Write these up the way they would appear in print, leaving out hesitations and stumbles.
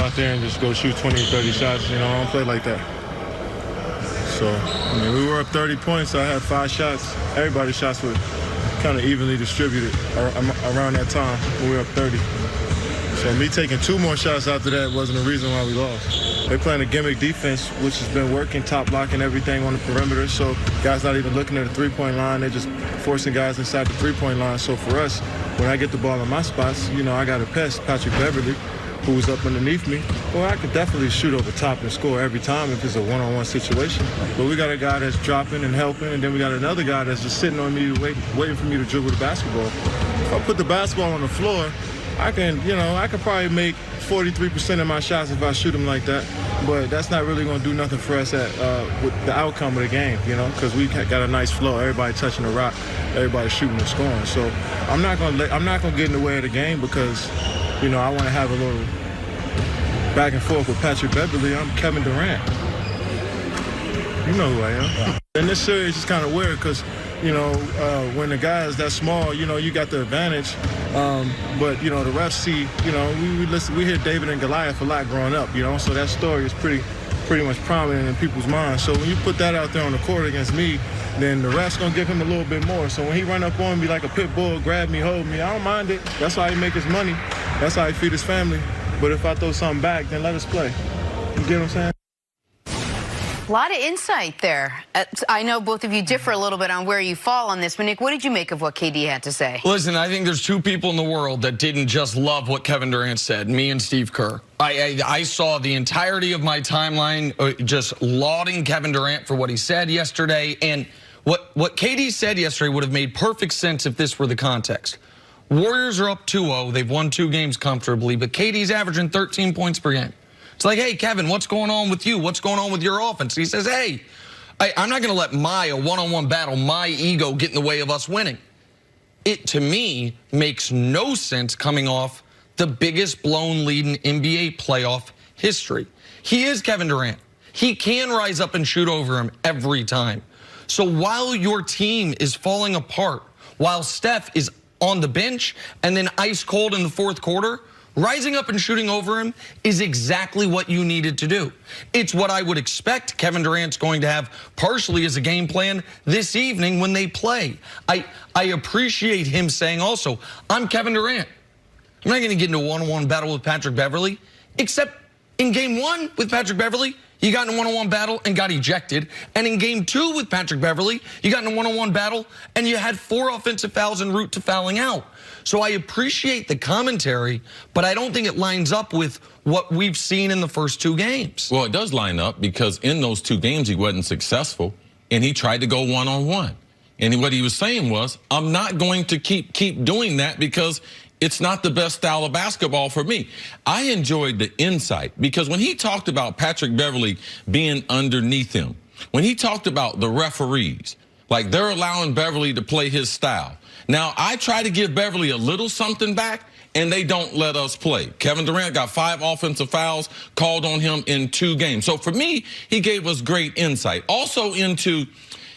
out there and just go shoot 20 or 30 shots. You know, I don't play like that. So, I mean, we were up 30 points. So I had 5 shots. Everybody's shots were kind of evenly distributed around that time when we were up 30. So me taking 2 more shots after that wasn't the reason why we lost. They're playing a gimmick defense, which has been working, top blocking everything on the perimeter. So guys not even looking at the three-point line. They're just forcing guys inside the three-point line. So for us, when I get the ball in my spots, you know, I got a pest, Patrick Beverley, who's up underneath me. Well, I could definitely shoot over top and score every time if it's a one-on-one situation. But we got a guy that's dropping and helping, and then we got another guy that's just sitting on me, waiting for me to dribble the basketball. If I put the basketball on the floor, I can probably make 43% of my shots if I shoot them like that. But that's not really going to do nothing for us with the outcome of the game, you know, because we got a nice flow. Everybody touching the rock, everybody shooting and scoring. So I'm not going to get in the way of the game because, you know, I want to have a little back and forth with Patrick Beverley. I'm Kevin Durant. You know who I am. And this series is kind of weird because, you know, when the guy is that small, you know, you got the advantage. But, you know, the refs see, you know, we hear David and Goliath a lot growing up, you know, so that story is pretty much prominent in people's minds. So when you put that out there on the court against me, then the ref's going to give him a little bit more. So when he run up on me like a pit bull, grab me, hold me, I don't mind it. That's how he make his money. That's how he feed his family. But if I throw something back, then let us play. You get what I'm saying? A lot of insight there. I know both of you differ a little bit on where you fall on this. But Nick, what did you make of what KD had to say? Listen, I think there's 2 people in the world that didn't just love what Kevin Durant said, me and Steve Kerr. I saw the entirety of my timeline just lauding Kevin Durant for what he said yesterday. And what KD said yesterday would have made perfect sense if this were the context. Warriors are up 2-0. They've won 2 games comfortably, but KD's averaging 13 points per game. It's like, hey, Kevin, what's going on with you? What's going on with your offense? He says, hey, I'm not going to let a one-on-one battle, my ego get in the way of us winning. It, to me, makes no sense coming off the biggest blown lead in NBA playoff history. He is Kevin Durant. He can rise up and shoot over him every time. So while your team is falling apart, while Steph is on the bench and then ice cold in the 4th quarter, rising up and shooting over him is exactly what you needed to do. It's what I would expect Kevin Durant's going to have partially as a game plan this evening when they play. I appreciate him saying also, I'm Kevin Durant. I'm not going to get into a one-on-one battle with Patrick Beverley, except in game 1 with Patrick Beverley, you got in a one-on-one battle and got ejected. And in game 2 with Patrick Beverley, you got in a one-on-one battle and you had 4 offensive fouls en route to fouling out. So I appreciate the commentary, but I don't think it lines up with what we've seen in the first 2 games. Well, it does line up because in those 2 games, he wasn't successful and he tried to go one-on-one. And what he was saying was, I'm not going to keep doing that because it's not the best style of basketball for me. I enjoyed the insight because when he talked about Patrick Beverley being underneath him, when he talked about the referees, like they're allowing Beverley to play his style. Now, I try to give Beverley a little something back, and they don't let us play. Kevin Durant got 5 offensive fouls called on him in 2 games. So for me, he gave us great insight. Also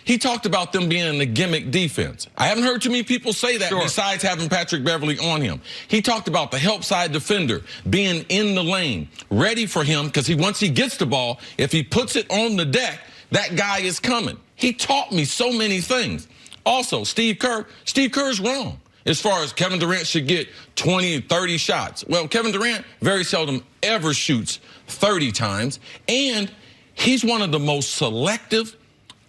he talked about them being in the gimmick defense. I haven't heard too many people say that besides having Patrick Beverley on him. He talked about the help side defender being in the lane, ready for him, because once he gets the ball, if he puts it on the deck, that guy is coming. He taught me so many things. Also, Steve Kerr's wrong as far as Kevin Durant should get 20, 30 shots. Well, Kevin Durant very seldom ever shoots 30 times, and he's one of the most selective,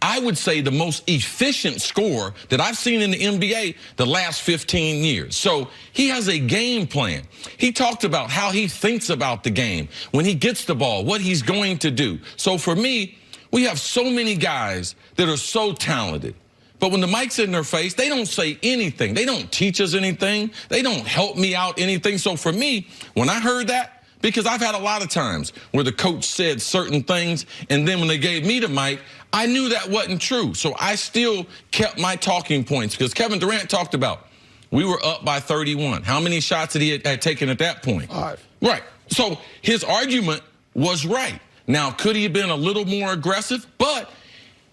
I would say the most efficient scorer that I've seen in the NBA the last 15 years. So he has a game plan. He talked about how he thinks about the game, when he gets the ball, what he's going to do. So for me, we have so many guys that are so talented. But when the mic's in their face, they don't say anything. They don't teach us anything. They don't help me out anything. So for me, when I heard that, because I've had a lot of times where the coach said certain things, and then when they gave me the mic, I knew that wasn't true. So I still kept my talking points because Kevin Durant talked about we were up by 31. How many shots had he had taken at that point? 5. Right. So his argument was right. Now, could he have been a little more aggressive? But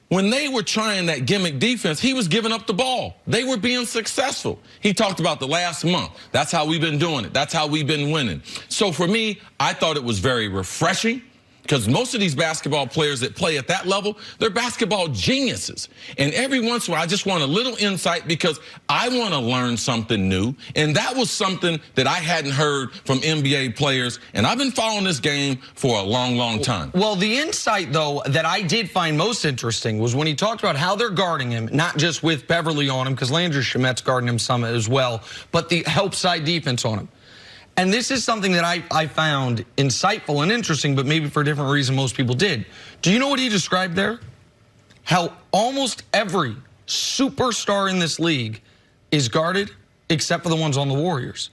when they were trying that gimmick defense, he was giving up the ball. They were being successful. He talked about the last month. That's how we've been doing it. That's how we've been winning. So for me, I thought it was very refreshing, because most of these basketball players that play at that level, they're basketball geniuses. And every once in a while, I just want a little insight, because I want to learn something new. And that was something that I hadn't heard from NBA players. And I've been following this game for a long, long time. Well, the insight, though, that I did find most interesting was when he talked about how they're guarding him, not just with Beverley on him, because Landry Shamet's guarding him some as well, but the help side defense on him. And this is something that I found insightful and interesting, but maybe for a different reason most people did. Do you know what he described there? How almost every superstar in this league is guarded except for the ones on the Warriors,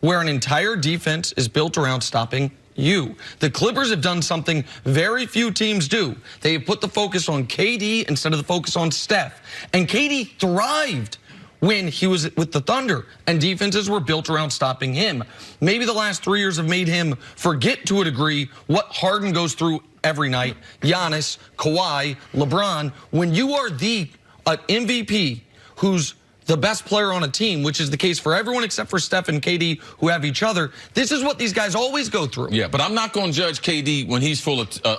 where an entire defense is built around stopping you. The Clippers have done something very few teams do. They have put the focus on KD instead of the focus on Steph. And KD thrived when he was with the Thunder, and defenses were built around stopping him. Maybe the last 3 years have made him forget to a degree what Harden goes through every night, Giannis, Kawhi, LeBron. When you are the MVP who's the best player on a team, which is the case for everyone except for Steph and KD, who have each other, this is what these guys always go through. Yeah, but I'm not going to judge KD when he's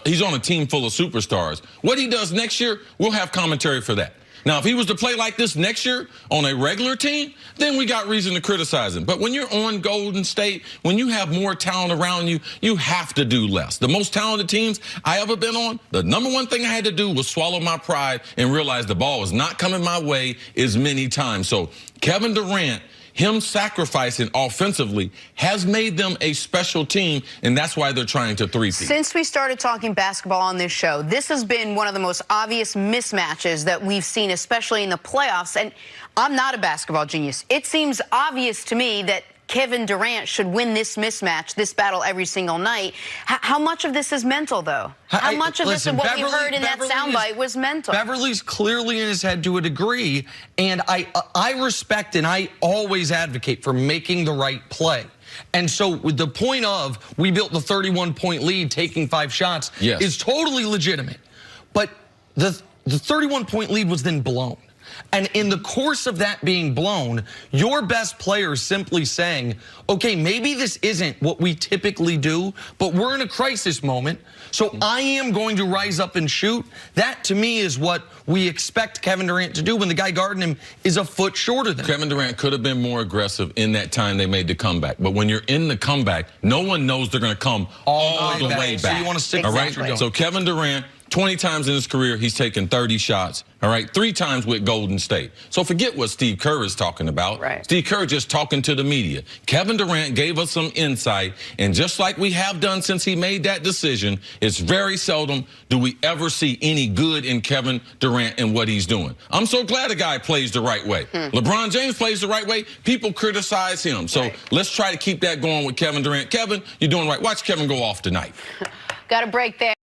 he's on a team full of superstars. What he does next year, we'll have commentary for that. Now, if he was to play like this next year on a regular team, then we got reason to criticize him. But when you're on Golden State, when you have more talent around you, you have to do less. The most talented teams I ever been on, the number one thing I had to do was swallow my pride and realize the ball was not coming my way as many times. So Kevin Durant, him sacrificing offensively, has made them a special team, and that's why they're trying to three-peat. Since we started talking basketball on this show, this has been one of the most obvious mismatches that we've seen, especially in the playoffs. And I'm not a basketball genius. It seems obvious to me that Kevin Durant should win this mismatch, this battle every single night. How much of this is mental, though? How much of this and what we heard in that soundbite was mental? Beverley's clearly in his head to a degree, and I respect and I always advocate for making the right play. And so the point of we built the 31-point lead, taking 5 shots, is totally legitimate. But the 31-point lead was then blown. And in the course of that being blown, your best player is simply saying, okay, maybe this isn't what we typically do, but we're in a crisis moment, so I am going to rise up and shoot. That, to me, is what we expect Kevin Durant to do when the guy guarding him is a foot shorter than him. Kevin Durant could have been more aggressive in that time they made the comeback. But when you're in the comeback, no one knows they're going to come all the way back. So you want to stick all right? So Kevin Durant, 20 times in his career, he's taken 30 shots, all right? 3 times with Golden State. So forget what Steve Kerr is talking about. Right. Steve Kerr just talking to the media. Kevin Durant gave us some insight, and just like we have done since he made that decision, it's very seldom do we ever see any good in Kevin Durant and what he's doing. I'm so glad a guy plays the right way. LeBron James plays the right way. People criticize him. So let's try to keep that going with Kevin Durant. Kevin, you're doing right. Watch Kevin go off tonight. Got a break there.